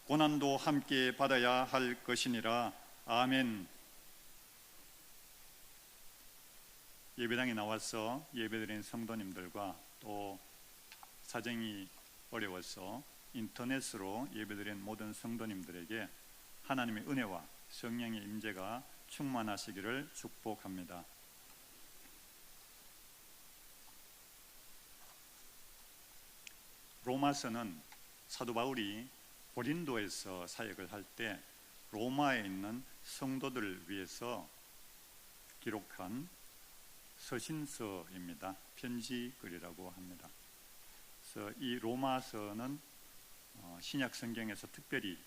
고난도 함께 받아야 할 것이니라. 아멘. 예배당에 나와서 예배드린 성도님들과 또 사정이 어려워서 인터넷으로 예배드린 모든 성도님들에게 하나님의 은혜와 성령의 임재가 충만하시기를 축복합니다. 로마서는 사도 바울이 고린도에서 사역을 할 때 로마에 있는 성도들을 위해서 기록한 서신서입니다. 편지글이라고 합니다. 그래서 이 로마서는 신약 성경에서 특별히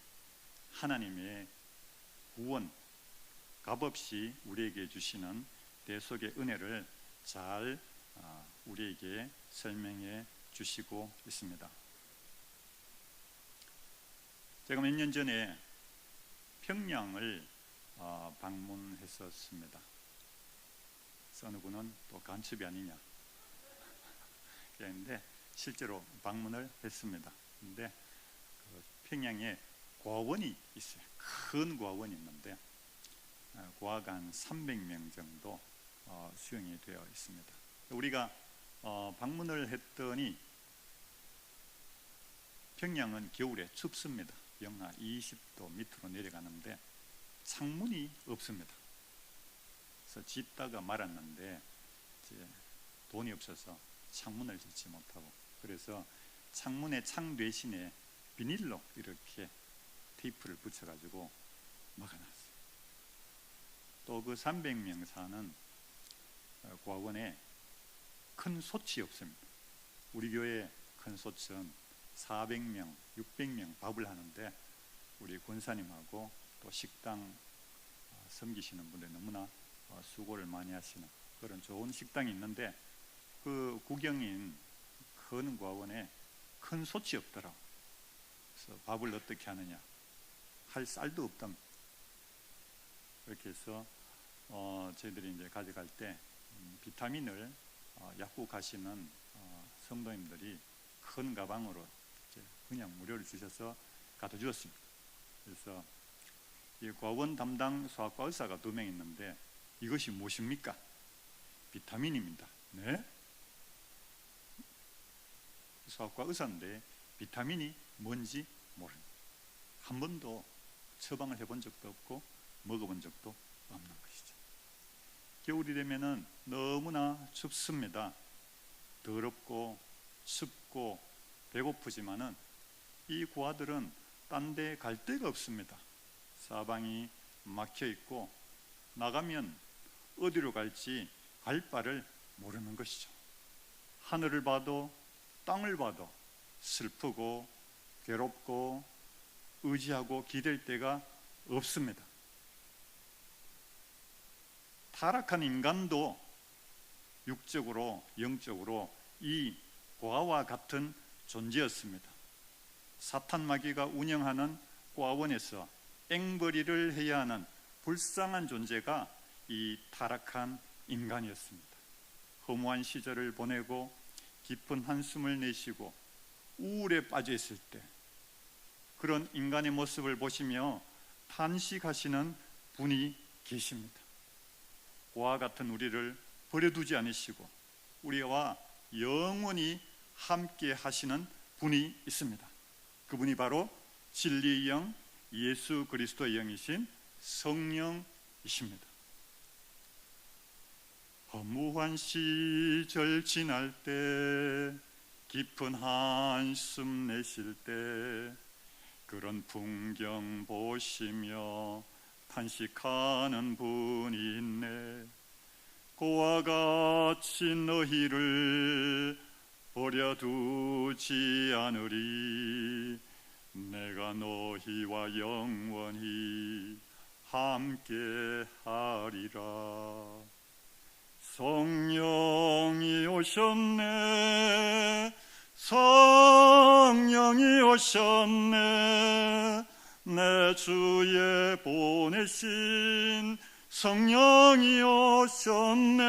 하나님의 구원, 값없이 우리에게 주시는 대속의 은혜를 잘 우리에게 설명해 주시고 있습니다. 제가 몇 년 전에 평양을 방문했었습니다. 어느 분은 또 간첩이 아니냐 그랬는데 실제로 방문을 했습니다. 근데 그 평양에 고아원이 있어요. 큰 고아원이 있는데 고아가 한 300명 정도 수용이 되어 있습니다. 우리가 방문을 했더니 평양은 겨울에 춥습니다. 영하 20도 밑으로 내려가는데 창문이 없습니다. 그래서 짓다가 말았는데 이제 돈이 없어서 창문을 짓지 못하고, 그래서 창문의 창 대신에 비닐로 이렇게 테이프를 붙여가지고 막아놨어요. 또 그 300명 사는 고아원에 큰 솥이 없습니다. 우리 교회 큰 솥은 400명, 600명 밥을 하는데 우리 권사님하고 또 식당 섬기시는 분들 너무나 수고를 많이 하시는 그런 좋은 식당이 있는데 그 국영인 큰 고아원에 큰 솥이 없더라고. 그래서 밥을 어떻게 하느냐, 할 쌀도 없답니다. 그렇게 해서 저희들이 이제 가져갈 때 비타민을 약국하시는 성도님들이 큰 가방으로 이제 그냥 무료로 주셔서 갖다 주었습니다. 그래서 이 고아원 담당 소아과 의사가 2명 있는데 이것이 무엇입니까? 비타민입니다. 네? 소아과 의사인데 비타민이 뭔지 모릅니다. 한 번도 처방을 해본 적도 없고 먹어본 적도 없는 것이죠. 겨울이 되면은 너무나 춥습니다. 더럽고 춥고 배고프지만은 이 고아들은 딴 데 갈 데가 없습니다. 사방이 막혀 있고 나가면 어디로 갈지 갈 바를 모르는 것이죠. 하늘을 봐도 땅을 봐도 슬프고 괴롭고 의지하고 기댈 데가 없습니다. 타락한 인간도 육적으로 영적으로 이 고아와 같은 존재였습니다. 사탄 마귀가 운영하는 고아원에서 앵벌이를 해야 하는 불쌍한 존재가 이 타락한 인간이었습니다. 허무한 시절을 보내고 깊은 한숨을 내쉬고 우울에 빠져 있을 때 그런 인간의 모습을 보시며 탄식하시는 분이 계십니다. 고아 같은 우리를 버려두지 않으시고 우리와 영원히 함께 하시는 분이 있습니다. 그분이 바로 진리의 영, 예수 그리스도의 영이신 성령이십니다. 허무한 시절 지날 때, 깊은 한숨 내쉴 때 그런 풍경 보시며 탄식하는 분이 있네. 고와 같이 너희를 버려두지 않으리. 내가 너희와 영원히 함께 하리라. 성령이 오셨네. 성령이 오셨네. 내 주에 보내신 성령이 오셨네.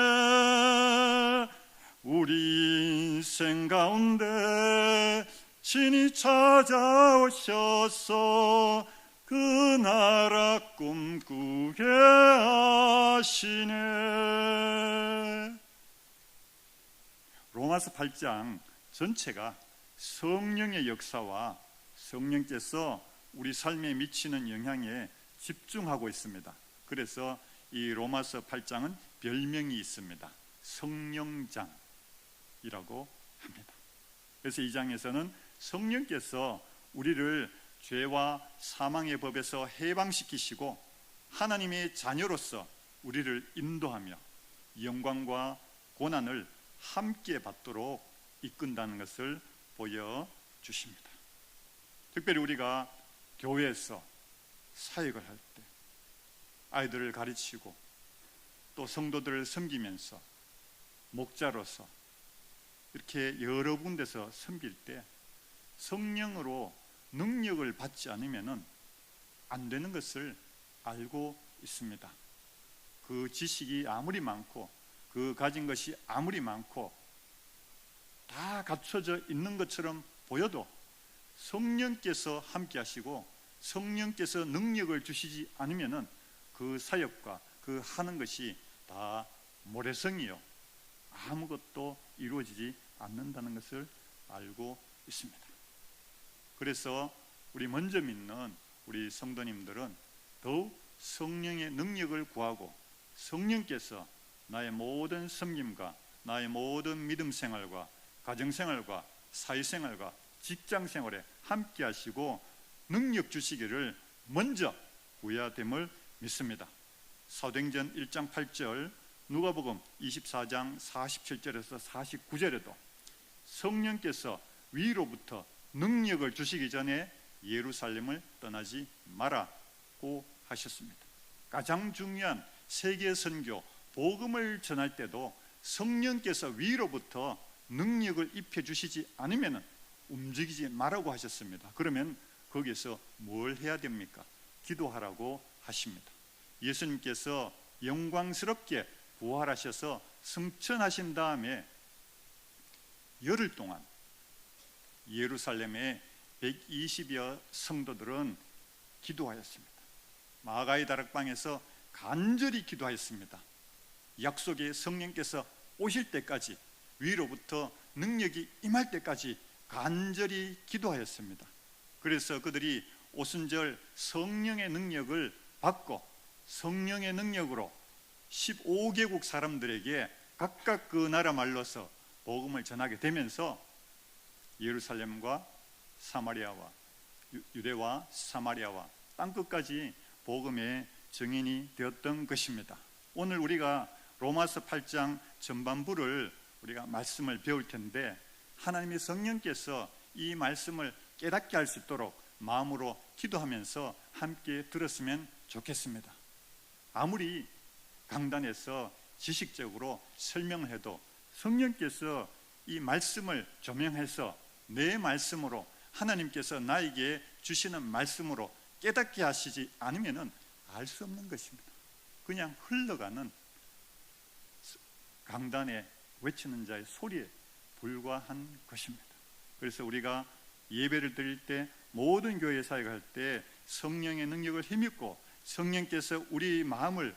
우리 인생 가운데 친히 찾아오셔서 그 나라 꿈꾸게 하시네. 로마서 8장 전체가 성령의 역사와 성령께서 우리 삶에 미치는 영향에 집중하고 있습니다. 그래서 이 로마서 8장은 별명이 있습니다. 성령장이라고 합니다. 그래서 이 장에서는 성령께서 우리를 죄와 사망의 법에서 해방시키시고 하나님의 자녀로서 우리를 인도하며 영광과 고난을 함께 받도록 이끈다는 것을 보여주십니다. 특별히 우리가 교회에서 사역을 할 때 아이들을 가르치고 또 성도들을 섬기면서 목자로서 이렇게 여러 군데서 섬길 때 성령으로 능력을 받지 않으면 안 되는 것을 알고 있습니다. 그 지식이 아무리 많고 그 가진 것이 아무리 많고 다 갖춰져 있는 것처럼 보여도 성령께서 함께 하시고 성령께서 능력을 주시지 않으면 그 사역과 그 하는 것이 다 모래성이요 아무것도 이루어지지 않는다는 것을 알고 있습니다. 그래서 우리 먼저 믿는 우리 성도님들은 더욱 성령의 능력을 구하고 성령께서 나의 모든 섬김과 나의 모든 믿음 생활과 가정 생활과 사회 생활과 직장 생활에 함께 하시고 능력 주시기를 먼저 구해야 됨을 믿습니다. 사도행전 1장 8절, 누가복음 24장 47절에서 49절에도 성령께서 위로부터 능력을 주시기 전에 예루살렘을 떠나지 마라고 하셨습니다. 가장 중요한 세계 선교, 복음을 전할 때도 성령께서 위로부터 능력을 입혀 주시지 않으면 움직이지 말라고 하셨습니다. 그러면 거기서 뭘 해야 됩니까? 기도하라고 하십니다. 예수님께서 영광스럽게 부활하셔서 승천하신 다음에 열흘 동안 예루살렘의 120여 성도들은 기도하였습니다. 마가의 다락방에서 간절히 기도하였습니다. 약속의 성령께서 오실 때까지, 위로부터 능력이 임할 때까지 간절히 기도하였습니다. 그래서 그들이 오순절 성령의 능력을 받고 성령의 능력으로 15개국 사람들에게 각각 그 나라 말로서 복음을 전하게 되면서 예루살렘과 사마리아와 유대와 사마리아와 땅끝까지 복음의 증인이 되었던 것입니다. 오늘 우리가 로마서 8장 전반부를 우리가 말씀을 배울 텐데 하나님의 성령께서 이 말씀을 깨닫게 할 수 있도록 마음으로 기도하면서 함께 들었으면 좋겠습니다. 아무리 강단에서 지식적으로 설명을 해도 성령께서 이 말씀을 조명해서 내 말씀으로 하나님께서 나에게 주시는 말씀으로 깨닫게 하시지 않으면 알 수 없는 것입니다. 그냥 흘러가는 강단에 외치는 자의 소리에 불과한 것입니다. 그래서 우리가 예배를 드릴 때 모든 교회 사역할 때 성령의 능력을 힘입고 성령께서 우리 마음을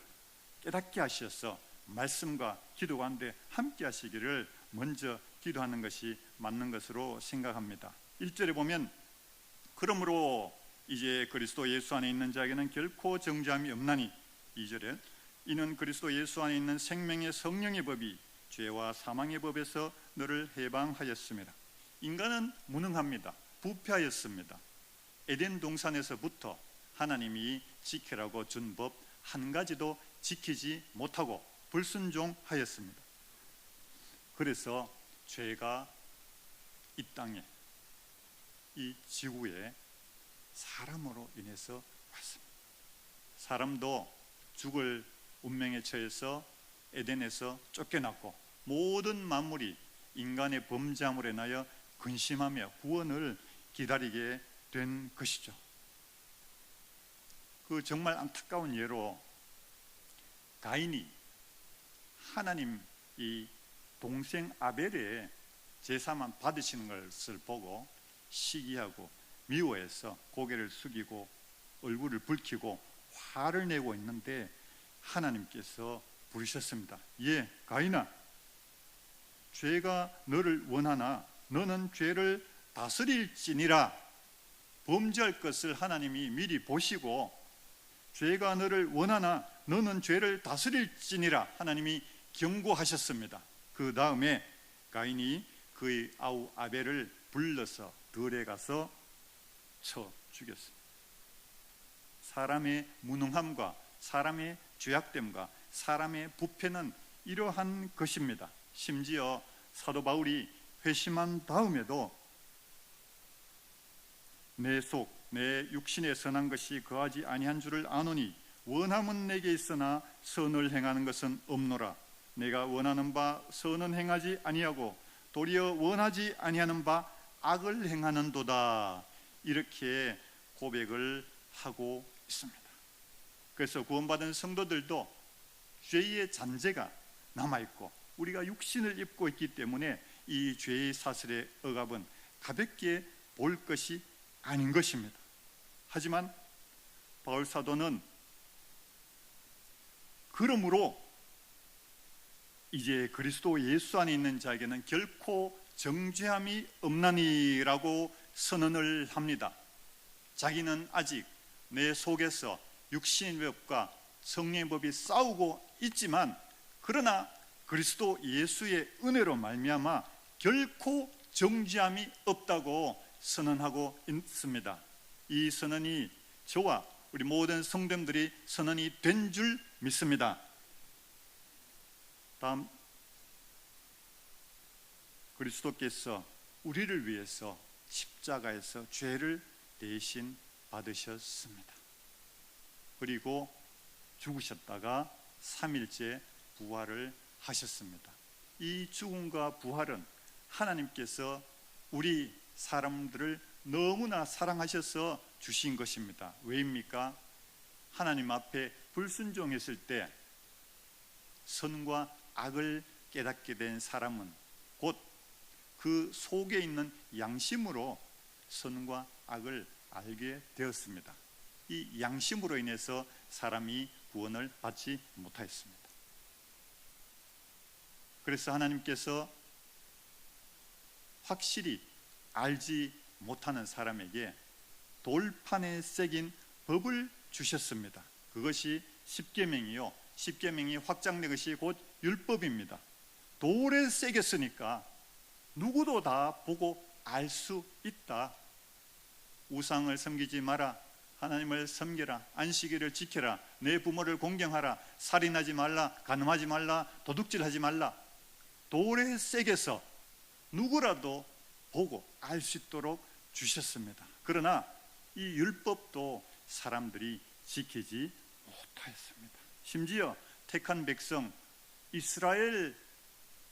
깨닫게 하셔서 말씀과 기도 가운데 함께 하시기를 먼저 기도하는 것이 맞는 것으로 생각합니다. 1절에 보면 그러므로 이제 그리스도 예수 안에 있는 자에게는 결코 정죄함이 없나니 2절에 이는 그리스도 예수 안에 있는 생명의 성령의 법이 죄와 사망의 법에서 너를 해방하였습니다. 인간은 무능합니다. 부패하였습니다. 에덴 동산에서부터 하나님이 지키라고 준 법 한 가지도 지키지 못하고 불순종하였습니다. 그래서 죄가 이 땅에, 이 지구에 사람으로 인해서 왔습니다. 사람도 죽을 운명에 처해서 에덴에서 쫓겨났고 모든 만물이 인간의 범죄함으로 인하여 근심하며 구원을 기다리게 된 것이죠. 그 정말 안타까운 예로 가인이 하나님 이 동생 아벨의 제사만 받으시는 것을 보고 시기하고 미워해서 고개를 숙이고 얼굴을 붉히고 화를 내고 있는데 하나님께서 부르셨습니다. 예, 가인아, 죄가 너를 원하나 너는 죄를 다스릴지니라. 범죄할 것을 하나님이 미리 보시고 죄가 너를 원하나 너는 죄를 다스릴지니라 하나님이 경고하셨습니다. 그 다음에 가인이 그의 아우 아벨을 불러서 들에 가서 쳐 죽였습니다. 사람의 무능함과 사람의 죄악됨과 사람의 부패는 이러한 것입니다. 심지어 사도 바울이 회심한 다음에도 내 속, 내 육신에 선한 것이 거하지 아니한 줄을 아노니 원함은 내게 있으나 선을 행하는 것은 없노라. 내가 원하는 바 선은 행하지 아니하고 도리어 원하지 아니하는 바 악을 행하는도다. 이렇게 고백을 하고 있습니다. 그래서 구원받은 성도들도 죄의 잔재가 남아있고 우리가 육신을 입고 있기 때문에 이 죄의 사슬의 억압은 가볍게 볼 것이 아닌 것입니다. 하지만 바울 사도는 그러므로 이제 그리스도 예수 안에 있는 자에게는 결코 정죄함이 없나니라고 선언을 합니다. 자기는 아직 내 속에서 육신의 법과 성령의 법이 싸우고 있지만 그러나 그리스도 예수의 은혜로 말미암아 결코 정죄함이 없다고 선언하고 있습니다. 이 선언이 저와 우리 모든 성도들이 선언이 된 줄 믿습니다. 다음, 그리스도께서 우리를 위해서 십자가에서 죄를 대신 받으셨습니다. 그리고 죽으셨다가 3일째 부활을 하셨습니다. 이 죽음과 부활은 하나님께서 우리 사람들을 너무나 사랑하셔서 주신 것입니다. 왜입니까? 하나님 앞에 불순종했을 때 선과 악을 깨닫게 된 사람은 곧 그 속에 있는 양심으로 선과 악을 알게 되었습니다. 이 양심으로 인해서 사람이 구원을 받지 못하였습니다. 그래서 하나님께서 확실히 알지 못하는 사람에게 돌판에 새긴 법을 주셨습니다. 그것이 십계명이요, 십계명이 확장된 것이 곧 율법입니다. 돌에 새겼으니까 누구도 다 보고 알 수 있다. 우상을 섬기지 마라, 하나님을 섬겨라, 안식일을 지켜라, 내 부모를 공경하라, 살인하지 말라, 간음하지 말라, 도둑질하지 말라. 돌에 새겨서 누구라도 보고 알 수 있도록 주셨습니다. 그러나 이 율법도 사람들이 지키지 못하였습니다. 심지어 택한 백성 이스라엘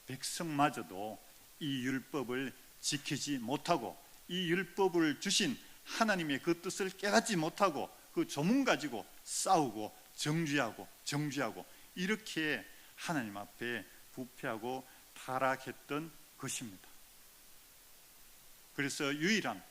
백성마저도 이 율법을 지키지 못하고 이 율법을 주신 하나님의 그 뜻을 깨닫지 못하고 그 조문 가지고 싸우고 정죄하고 이렇게 하나님 앞에 부패하고 타락했던 것입니다. 그래서 유일한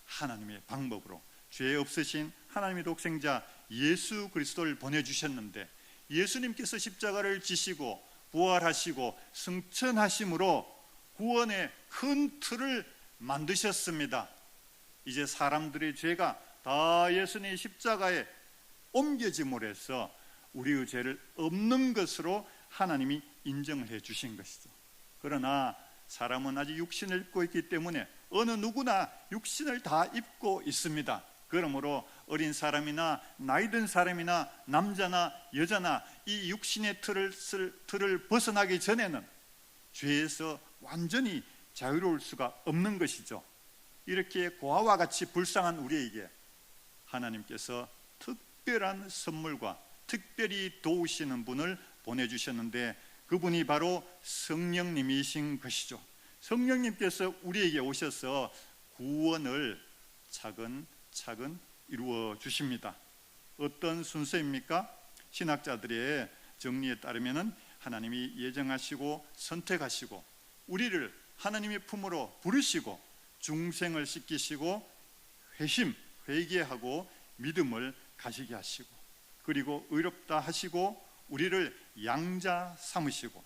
하나님의 방법으로 죄 없으신 하나님의 독생자 예수 그리스도를 보내주셨는데 예수님께서 십자가를 지시고 부활하시고 승천하심으로 구원의 큰 틀을 만드셨습니다. 이제 사람들의 죄가 다 예수님의 십자가에 옮겨짐으로 해서 우리의 죄를 없는 것으로 하나님이 인정을 해 주신 것이죠. 그러나 사람은 아직 육신을 입고 있기 때문에 어느 누구나 육신을 다 입고 있습니다. 그러므로 어린 사람이나 나이 든 사람이나 남자나 여자나 이 육신의 틀을 벗어나기 전에는 죄에서 완전히 자유로울 수가 없는 것이죠. 이렇게 고아와 같이 불쌍한 우리에게 하나님께서 특별한 선물과 특별히 도우시는 분을 보내주셨는데 그분이 바로 성령님이신 것이죠. 성령님께서 우리에게 오셔서 구원을 차근차근 이루어 주십니다. 어떤 순서입니까? 신학자들의 정리에 따르면 하나님이 예정하시고 선택하시고 우리를 하나님의 품으로 부르시고 중생을 씻기시고 회개하고 믿음을 가지게 하시고, 그리고 의롭다 하시고 우리를 양자 삼으시고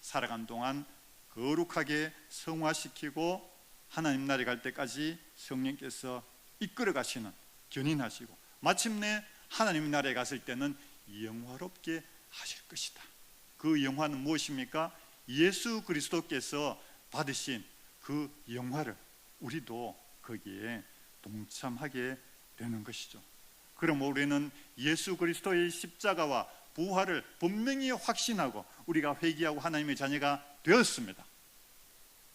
살아간 동안 거룩하게 성화시키고 하나님 나라에 갈 때까지 성령께서 이끌어 가시는, 견인하시고 마침내 하나님 나라에 갔을 때는 영화롭게 하실 것이다. 그 영화는 무엇입니까? 예수 그리스도께서 받으신 그 영화를 우리도 거기에 동참하게 되는 것이죠. 그럼 우리는 예수 그리스도의 십자가와 부활을 분명히 확신하고 우리가 회개하고 하나님의 자녀가 되었습니다.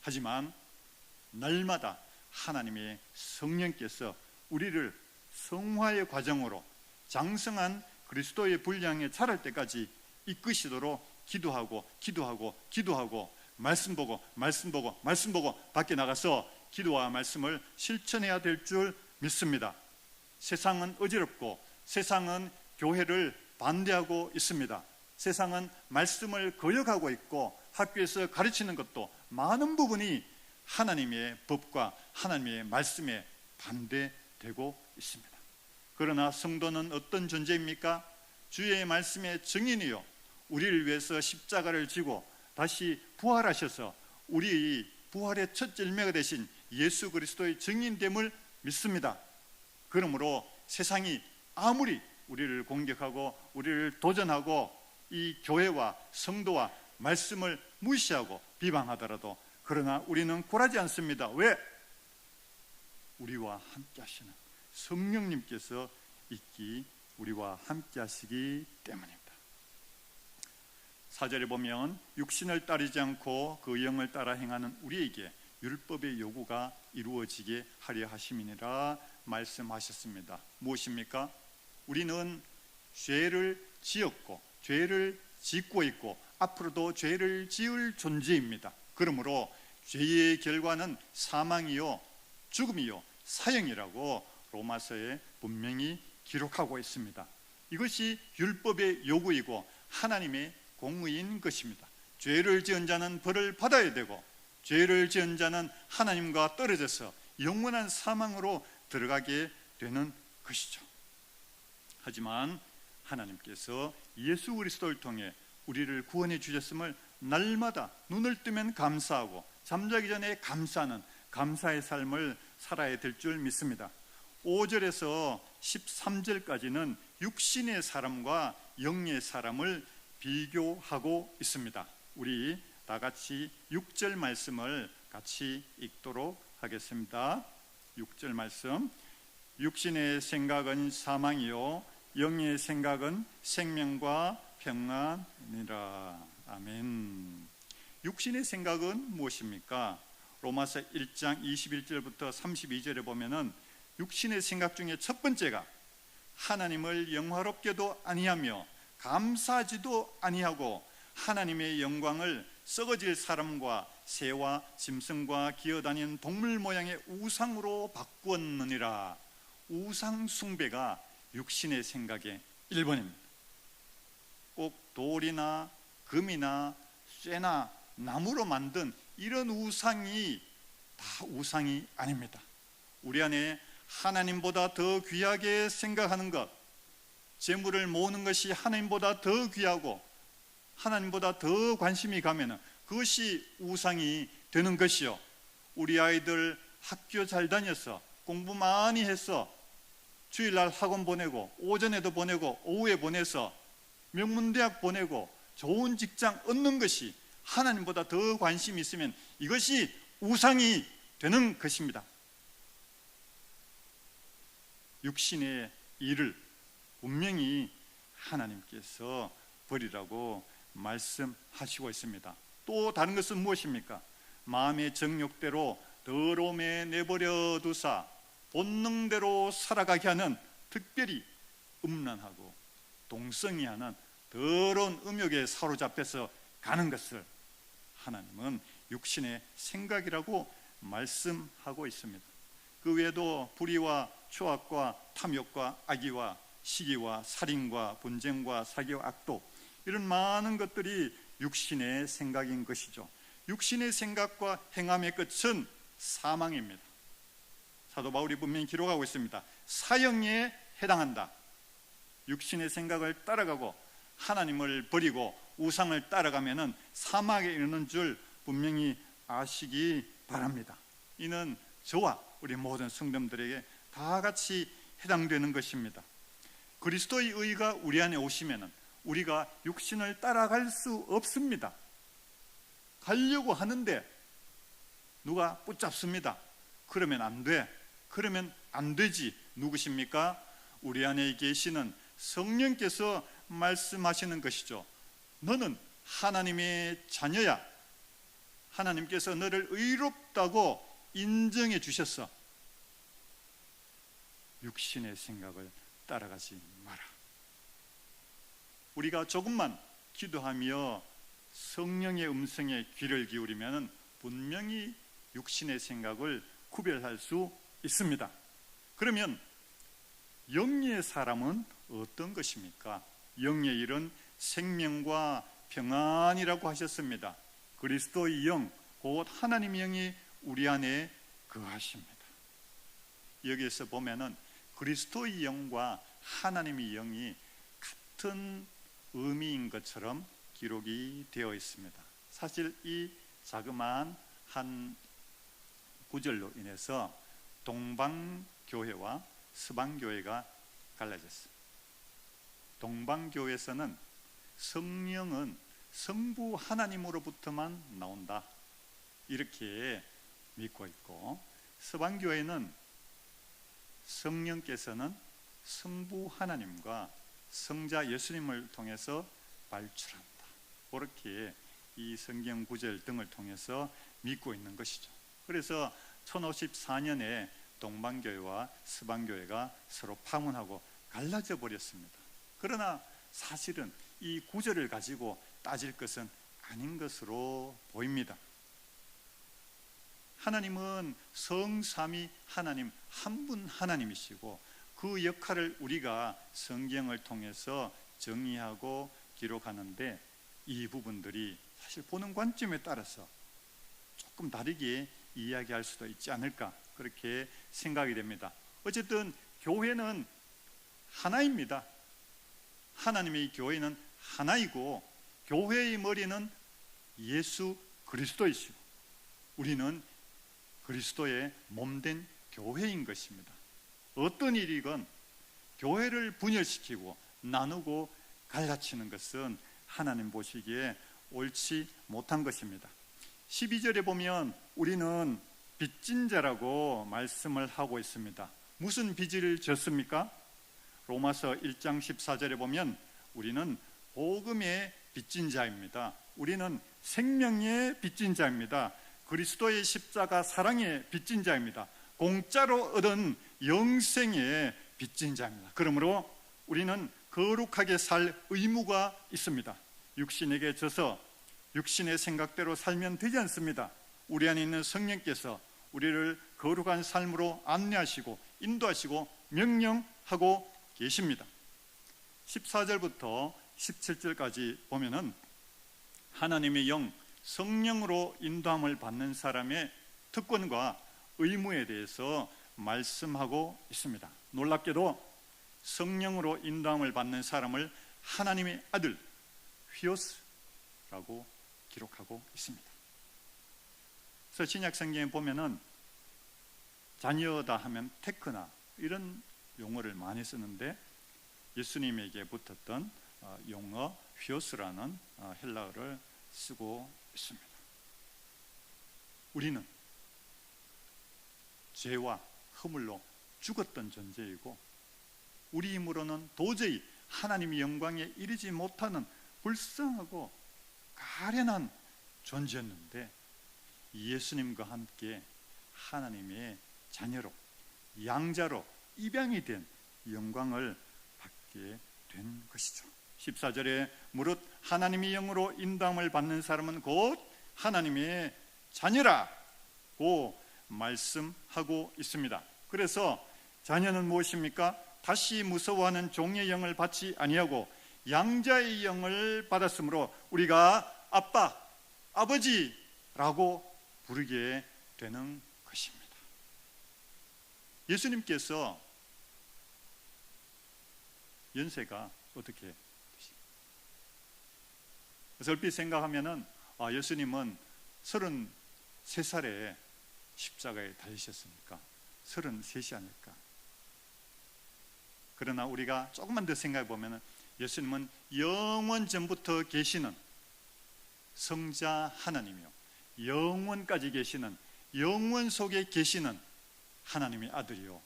하지만 날마다 하나님의 성령께서 우리를 성화의 과정으로 장성한 그리스도의 분량에 자랄 때까지 이끄시도록 기도하고 말씀 보고 밖에 나가서 기도와 말씀을 실천해야 될 줄 믿습니다. 세상은 어지럽고 세상은 교회를 반대하고 있습니다. 세상은 말씀을 거역하고 있고 학교에서 가르치는 것도 많은 부분이 하나님의 법과 하나님의 말씀에 반대되고 있습니다. 그러나 성도는 어떤 존재입니까? 주의 말씀의 증인이요, 우리를 위해서 십자가를 지고 다시 부활하셔서 우리의 부활의 첫 열매가 되신 예수 그리스도의 증인됨을 믿습니다. 그러므로 세상이 아무리 우리를 공격하고 우리를 도전하고 이 교회와 성도와 말씀을 무시하고 비방하더라도, 그러나 우리는 굴하지 않습니다. 왜? 우리와 함께 하시는 성령님께서 있기, 우리와 함께 하시기 때문입니다. 4절에 보면 육신을 따르지 않고 그 영을 따라 행하는 우리에게 율법의 요구가 이루어지게 하려 하심이니라 말씀하셨습니다. 무엇입니까? 우리는 죄를 지었고 죄를 짓고 있고 앞으로도 죄를 지을 존재입니다. 그러므로 죄의 결과는 사망이요 죽음이요 사형이라고 로마서에 분명히 기록하고 있습니다. 이것이 율법의 요구이고 하나님의 공의인 것입니다. 죄를 지은 자는 벌을 받아야 되고 죄를 지은 자는 하나님과 떨어져서 영원한 사망으로 들어가게 되는 것이죠. 하지만 하나님께서 예수 그리스도를 통해 우리를 구원해 주셨음을 날마다 눈을 뜨면 감사하고 잠자기 전에 감사하는 감사의 삶을 살아야 될 줄 믿습니다. 5절에서 13절까지는 육신의 사람과 영의 사람을 비교하고 있습니다. 우리 다 같이 6절 말씀을 같이 읽도록 하겠습니다. 6절 말씀. 육신의 생각은 사망이요 영의 생각은 생명과 평안이라. 아멘. 육신의 생각은 무엇입니까? 로마서 1장 21절부터 32절에 보면은 육신의 생각 중에 첫 번째가 하나님을 영화롭게도 아니하며 감사하지도 아니하고 하나님의 영광을 썩어질 사람과 새와 짐승과 기어다니는 동물 모양의 우상으로 바꾸었느니라. 우상 숭배가 육신의 생각의 1번입니다. 꼭 돌이나 금이나 쇠나 나무로 만든 이런 우상이 다 우상이 아닙니다. 우리 안에 하나님보다 더 귀하게 생각하는 것, 재물을 모으는 것이 하나님보다 더 귀하고 하나님보다 더 관심이 가면 그것이 우상이 되는 것이요. 우리 아이들 학교 잘 다녀서 공부 많이 해서 주일날 학원 보내고 오전에도 보내고 오후에 보내서 명문대학 보내고 좋은 직장 얻는 것이 하나님보다 더 관심이 있으면 이것이 우상이 되는 것입니다. 육신의 일을 분명히 하나님께서 버리라고 말씀하시고 있습니다. 또 다른 것은 무엇입니까? 마음의 정욕대로 더러움에 내버려 두사 본능대로 살아가게 하는, 특별히 음란하고 동성이하는 더러운 음욕에 사로잡혀서 가는 것을 하나님은 육신의 생각이라고 말씀하고 있습니다. 그 외에도 불의와 추악과 탐욕과 악의와 시기와 살인과 분쟁과 사기와 악독, 이런 많은 것들이 육신의 생각인 것이죠. 육신의 생각과 행함의 끝은 사망입니다. 사도 바울이 분명히 기록하고 있습니다. 사형에 해당한다. 육신의 생각을 따라가고 하나님을 버리고 우상을 따라가면은 사막에 이르는 줄 분명히 아시기 바랍니다. 이는 저와 우리 모든 성도들에게 다 같이 해당되는 것입니다. 그리스도의 의가 우리 안에 오시면은 우리가 육신을 따라갈 수 없습니다. 가려고 하는데 누가 붙잡습니다. 그러면 안 돼. 그러면 안 되지. 누구십니까? 우리 안에 계시는 성령께서 말씀하시는 것이죠. 너는 하나님의 자녀야. 하나님께서 너를 의롭다고 인정해 주셨어. 육신의 생각을 따라가지 마라. 우리가 조금만 기도하며 성령의 음성에 귀를 기울이면 분명히 육신의 생각을 구별할 수 있습니다. 그러면 영의 사람은 어떤 것입니까? 영의 일은 생명과 평안이라고 하셨습니다. 그리스도의 영, 곧 하나님의 영이 우리 안에 거하십니다. 여기에서 보면은 그리스도의 영과 하나님의 영이 같은 의미인 것처럼 기록이 되어 있습니다. 사실 이 자그마한 한 구절로 인해서 동방교회와 서방교회가 갈라졌어요. 동방교회에서는 성령은 성부 하나님으로부터만 나온다, 이렇게 믿고 있고, 서방교회는 성령께서는 성부 하나님과 성자 예수님을 통해서 발출한다, 그렇게 이 성경 구절 등을 통해서 믿고 있는 것이죠. 그래서 1054년에 동방교회와 서방교회가 서로 파문하고 갈라져 버렸습니다. 그러나 사실은 이 구절을 가지고 따질 것은 아닌 것으로 보입니다. 하나님은 성삼위 하나님, 한 분 하나님이시고 그 역할을 우리가 성경을 통해서 정의하고 기록하는데, 이 부분들이 사실 보는 관점에 따라서 조금 다르게 이야기할 수도 있지 않을까, 그렇게 생각이 됩니다. 어쨌든 교회는 하나입니다. 하나님의 교회는 하나이고 교회의 머리는 예수 그리스도이시고 우리는 그리스도의 몸된 교회인 것입니다. 어떤 일이건 교회를 분열시키고 나누고 갈라치는 것은 하나님 보시기에 옳지 못한 것입니다. 12절에 보면 우리는 빚진 자라고 말씀을 하고 있습니다. 무슨 빚을 졌습니까? 로마서 1장 14절에 보면 우리는 복음의 빚진 자입니다. 우리는 생명의 빚진 자입니다. 그리스도의 십자가 사랑의 빚진 자입니다. 공짜로 얻은 영생의 빚진 자입니다. 그러므로 우리는 거룩하게 살 의무가 있습니다. 육신에게 져서 육신의 생각대로 살면 되지 않습니다. 우리 안에 있는 성령께서 우리를 거룩한 삶으로 안내하시고 인도하시고 명령하고 계십니다. 14절부터 17절까지 보면은 하나님의 영, 성령으로 인도함을 받는 사람의 특권과 의무에 대해서 말씀하고 있습니다. 놀랍게도 성령으로 인도함을 받는 사람을 하나님의 아들 휘오스라고 기록하고 있습니다. 그래서 신약 성경에 보면은 자녀다 하면 테크나 이런 용어를 많이 쓰는데, 예수님에게 붙었던 용어 휘오스라는 헬라어를 쓰고 있습니다. 우리는 죄와 허물로 죽었던 존재이고 우리 힘으로는 도저히 하나님의 영광에 이르지 못하는 불쌍하고 가련한 존재였는데, 예수님과 함께 하나님의 자녀로, 양자로 입양이 된 영광을 받게 된 것이죠. 14절에 무릇 하나님의 영으로 인도함을 받는 사람은 곧 하나님의 자녀라고 말씀하고 있습니다. 그래서 자녀는 무엇입니까? 다시 무서워하는 종의 영을 받지 아니하고 양자의 영을 받았으므로 우리가 아빠, 아버지라고 부르게 되는 것입니다. 예수님께서 연세가 어떻게 되십니까? 얼핏 생각하면은 예수님은 33살에 십자가에 달리셨으니까 33이 아닐까. 그러나 우리가 조금만 더 생각해 보면 예수님은 영원 전부터 계시는 성자 하나님이요, 영원까지 계시는, 영원 속에 계시는 하나님의 아들이요,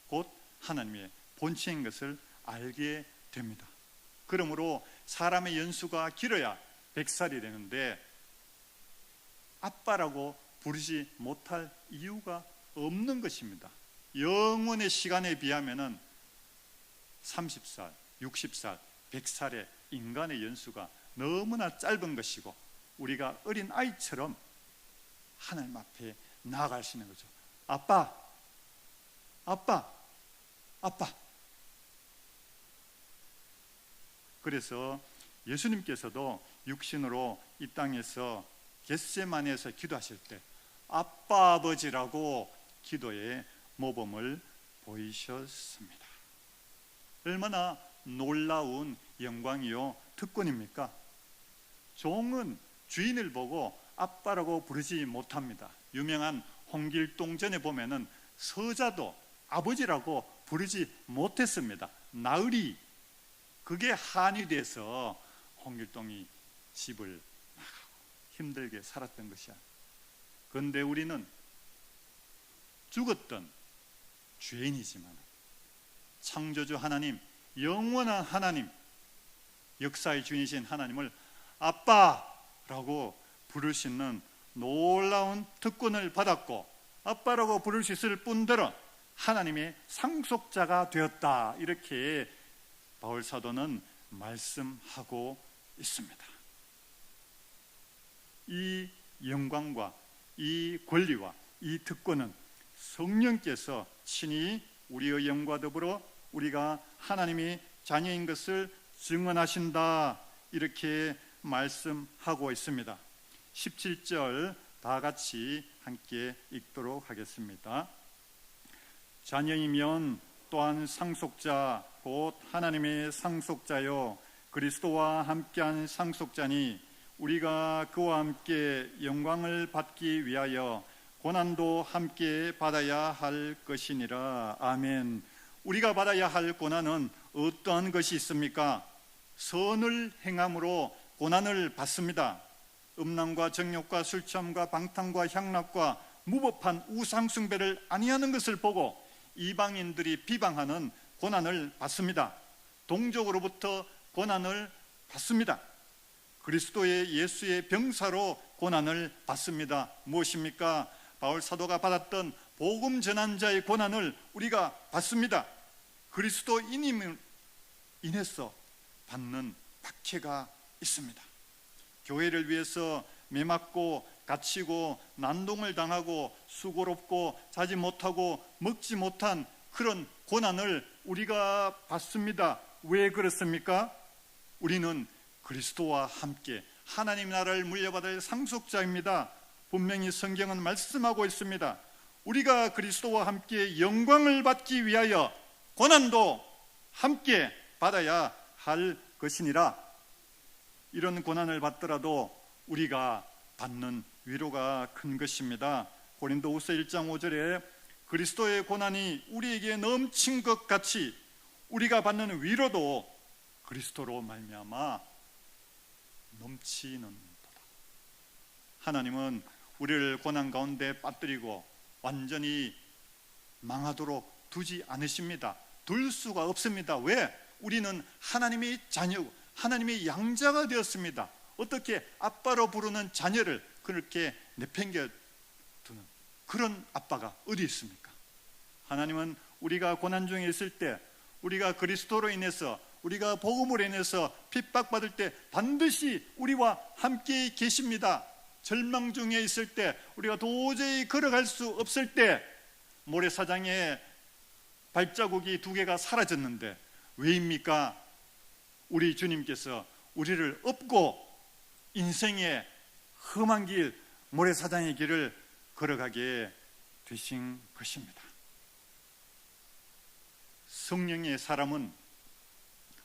곧 하나님의 본체인 것을 알게 됩니다. 그러므로 사람의 연수가 길어야 100살이 되는데 아빠라고 부르지 못할 이유가 없는 것입니다. 영원의 시간에 비하면 30살, 60살, 100살의 인간의 연수가 너무나 짧은 것이고, 우리가 어린 아이처럼 하나님 앞에 나아갈 수 있는 거죠. 아빠, 아빠, 아빠. 그래서 예수님께서도 육신으로 이 땅에서 겟세마네에서 기도하실 때 아빠 아버지라고 기도의 모범을 보이셨습니다. 얼마나 놀라운 영광이요 특권입니까? 종은 주인을 보고 아빠라고 부르지 못합니다. 유명한 홍길동전에 보면은 서자도 아버지라고 부르지 못했습니다. 나으리, 그게 한이 돼서 홍길동이 집을 나가고 힘들게 살았던 것이야. 그런데 우리는 죽었던 죄인이지만 창조주 하나님, 영원한 하나님, 역사의 주인이신 하나님을 아빠라고 부를 수 있는 놀라운 특권을 받았고, 아빠라고 부를 수 있을 뿐더러 하나님의 상속자가 되었다, 이렇게 바울 사도는 말씀하고 있습니다. 이 영광과 이 권리와 이 특권은 성령께서 친히 우리의 영과 더불어 우리가 하나님의 자녀인 것을 증언하신다, 이렇게 말씀하고 있습니다. 17절 다 같이 함께 읽도록 하겠습니다. 자녀이면 또한 상속자 곧 하나님의 상속자요 그리스도와 함께한 상속자니 우리가 그와 함께 영광을 받기 위하여 고난도 함께 받아야 할 것이니라. 아멘. 우리가 받아야 할 고난은 어떠한 것이 있습니까? 선을 행함으로 고난을 받습니다. 음란과 정욕과 술 취함과 방탕과 향락과 무법한 우상 숭배를 아니하는 것을 보고 이방인들이 비방하는 고난을 받습니다. 동족으로부터 고난을 받습니다. 그리스도의 예수의 병사로 고난을 받습니다. 무엇입니까? 바울 사도가 받았던 복음 전환자의 고난을 우리가 받습니다. 그리스도인임을 인해서 받는 박해가 있습니다. 교회를 위해서 매맞고 갇히고 난동을 당하고 수고롭고 자지 못하고 먹지 못한 그런 고난을 우리가 받습니다. 왜 그렇습니까? 우리는 그리스도와 함께 하나님 나라를 물려받을 상속자입니다. 분명히 성경은 말씀하고 있습니다. 우리가 그리스도와 함께 영광을 받기 위하여 고난도 함께 받아야 할 것이니라. 이런 고난을 받더라도 우리가 받는 위로가 큰 것입니다. 고린도후서 1장 5절에 그리스도의 고난이 우리에게 넘친 것 같이 우리가 받는 위로도 그리스도로 말미암아 넘치는 도다. 하나님은 우리를 고난 가운데 빠뜨리고 완전히 망하도록 두지 않으십니다. 둘 수가 없습니다. 왜? 우리는 하나님의 자녀고 하나님의 양자가 되었습니다. 어떻게 아빠로 부르는 자녀를 그렇게 내팽겨 두는 그런 아빠가 어디 있습니까? 하나님은 우리가 고난 중에 있을 때, 우리가 그리스도로 인해서, 우리가 복음으로 인해서 핍박받을 때 반드시 우리와 함께 계십니다. 절망 중에 있을 때, 우리가 도저히 걸어갈 수 없을 때, 모래사장에 발자국이 2개가 사라졌는데 왜입니까? 우리 주님께서 우리를 업고 인생의 험한 길, 모래사장의 길을 걸어가게 되신 것입니다. 성령의 사람은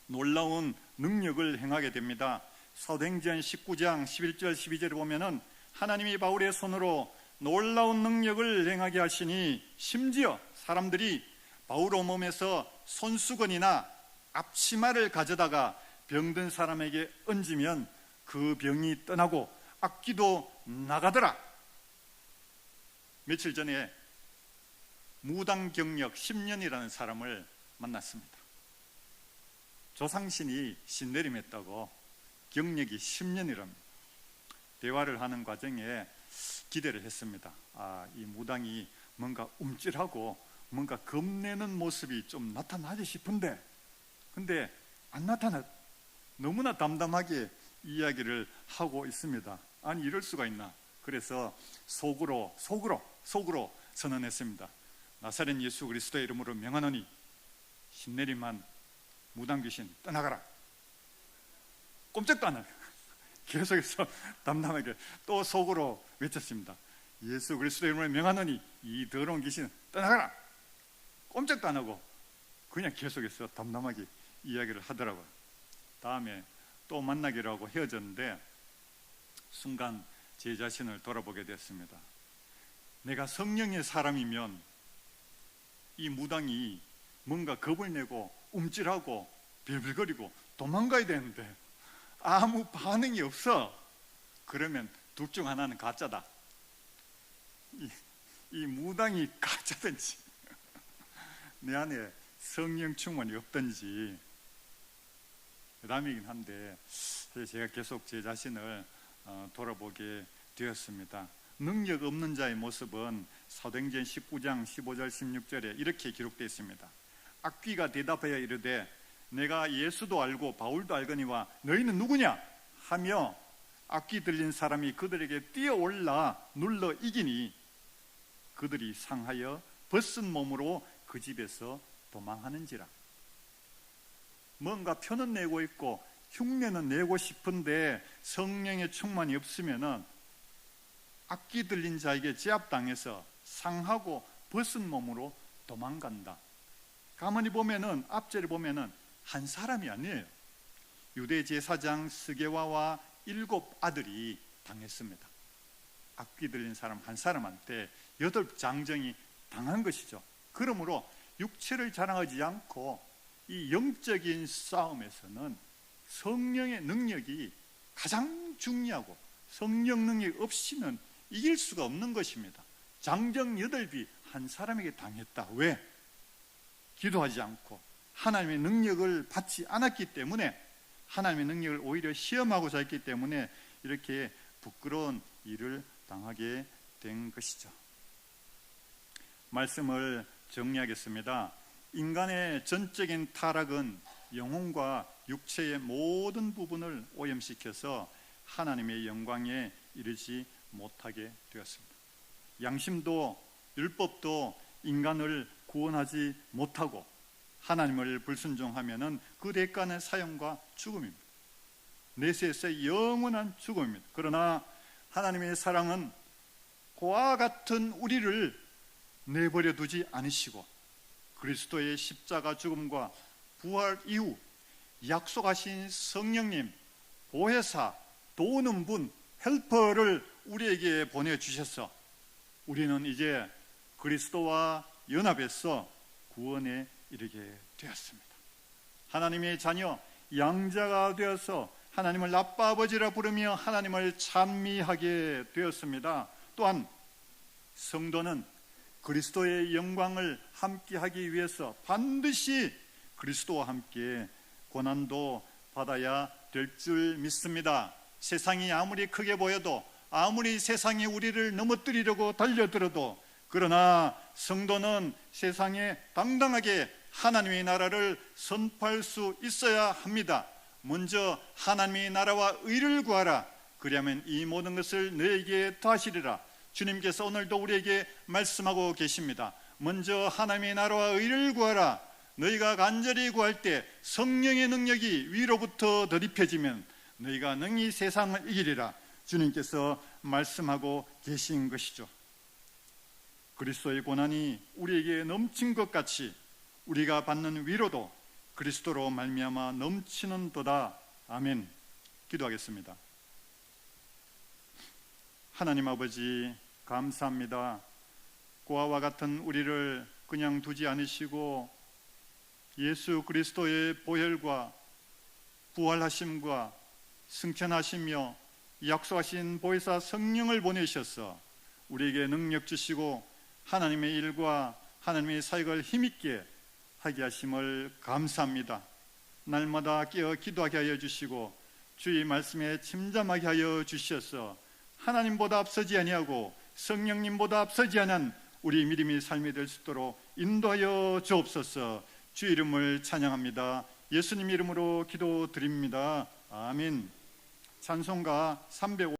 놀라운 능력을 행하게 됩니다. 사도행전 19장 11절 12절에 보면은 하나님이 바울의 손으로 놀라운 능력을 행하게 하시니 심지어 사람들이 바울 온몸에서 손수건이나 앞치마를 가져다가 병든 사람에게 얹으면 그 병이 떠나고 악귀도 나가더라. 며칠 전에 무당 경력 10년이라는 사람을 만났습니다. 조상신이 신내림했다고 경력이 10년이랍니다. 대화를 하는 과정에 기대를 했습니다. 이 무당이 뭔가 움찔하고 뭔가 겁내는 모습이 좀 나타나지 싶은데, 근데 안 나타나. 너무나 담담하게 이야기를 하고 있습니다. 아니, 이럴 수가 있나. 그래서 속으로 선언했습니다. 나사렛 예수 그리스도의 이름으로 명하노니 신내림한 무당 귀신 떠나가라. 꼼짝도 안 하고 계속해서 담담하게 또 속으로 외쳤습니다. 예수 그리스도의 이름으로 명하노니 이 더러운 귀신 떠나가라. 꼼짝도 안 하고 그냥 계속해서 담담하게 이야기를 하더라고요. 다음에 또 만나기로 하고 헤어졌는데 순간 제 자신을 돌아보게 됐습니다. 내가 성령의 사람이면 이 무당이 뭔가 겁을 내고 움찔하고 빌빌거리고 도망가야 되는데 아무 반응이 없어. 그러면 둘 중 하나는 가짜다. 이 무당이 가짜든지 내 안에 성령 충만이 없든지 그 다음이긴 한데, 제가 계속 제 자신을 돌아보게 되었습니다. 능력 없는 자의 모습은 사도행전 19장 15절 16절에 이렇게 기록되어 있습니다. 악귀가 대답하여 이르되 내가 예수도 알고 바울도 알거니와 너희는 누구냐 하며 악귀 들린 사람이 그들에게 뛰어올라 눌러 이기니 그들이 상하여 벗은 몸으로 그 집에서 도망하는지라. 뭔가 표는 내고 있고 흉내는 내고 싶은데 성령의 충만이 없으면은 악귀 들린 자에게 제압당해서 상하고 벗은 몸으로 도망간다. 가만히 보면은 앞절에 보면은 한 사람이 아니에요. 유대 제사장 스게와와 7 아들이 당했습니다. 악귀 들린 사람 한 사람한테 8 장정이 당한 것이죠. 그러므로 육체를 자랑하지 않고 이 영적인 싸움에서는 성령의 능력이 가장 중요하고 성령 능력 없이는 이길 수가 없는 것입니다. 장정 8이 한 사람에게 당했다. 왜? 기도하지 않고 하나님의 능력을 받지 않았기 때문에, 하나님의 능력을 오히려 시험하고자 했기 때문에 이렇게 부끄러운 일을 당하게 된 것이죠. 말씀을 정리하겠습니다. 인간의 전적인 타락은 영혼과 육체의 모든 부분을 오염시켜서 하나님의 영광에 이르지 못하게 되었습니다. 양심도 율법도 인간을 구원하지 못하고 하나님을 불순종하면은 그 대가는 사형과 죽음입니다. 내세에서의 영원한 죽음입니다. 그러나 하나님의 사랑은 그와 같은 우리를 내버려 두지 않으시고 그리스도의 십자가 죽음과 부활 이후 약속하신 성령님, 보혜사, 도우는 분, 헬퍼를 우리에게 보내주셔서 우리는 이제 그리스도와 연합해서 구원에 이르게 되었습니다. 하나님의 자녀, 양자가 되어서 하나님을 아빠 아버지라 부르며 하나님을 찬미하게 되었습니다. 또한 성도는 그리스도의 영광을 함께하기 위해서 반드시 그리스도와 함께 고난도 받아야 될 줄 믿습니다. 세상이 아무리 크게 보여도, 아무리 세상이 우리를 넘어뜨리려고 달려들어도, 그러나 성도는 세상에 당당하게 하나님의 나라를 선포할 수 있어야 합니다. 먼저 하나님의 나라와 의를 구하라. 그리하면 이 모든 것을 너에게 더하시리라. 주님께서 오늘도 우리에게 말씀하고 계십니다. 먼저 하나님의 나라와 의를 구하라. 너희가 간절히 구할 때 성령의 능력이 위로부터 덧입혀지면 너희가 능히 세상을 이기리라. 주님께서 말씀하고 계신 것이죠. 그리스도의 고난이 우리에게 넘친 것 같이 우리가 받는 위로도 그리스도로 말미암아 넘치는도다. 아멘. 기도하겠습니다. 하나님 아버지, 감사합니다. 고아와 같은 우리를 그냥 두지 않으시고 예수 그리스도의 보혈과 부활하심과 승천하시며 약속하신 보혜사 성령을 보내셔서 우리에게 능력 주시고 하나님의 일과 하나님의 사역을 힘있게 하게 하심을 감사합니다. 날마다 깨어 기도하게 하여 주시고 주의 말씀에 침잠하게 하여 주셔서 하나님보다 앞서지 아니하고 성령님보다 앞서지 않은 우리 믿음의 삶이 될 수 있도록 인도하여 주옵소서. 주의 이름을 찬양합니다. 예수님 이름으로 기도드립니다. 아멘. 찬송가 305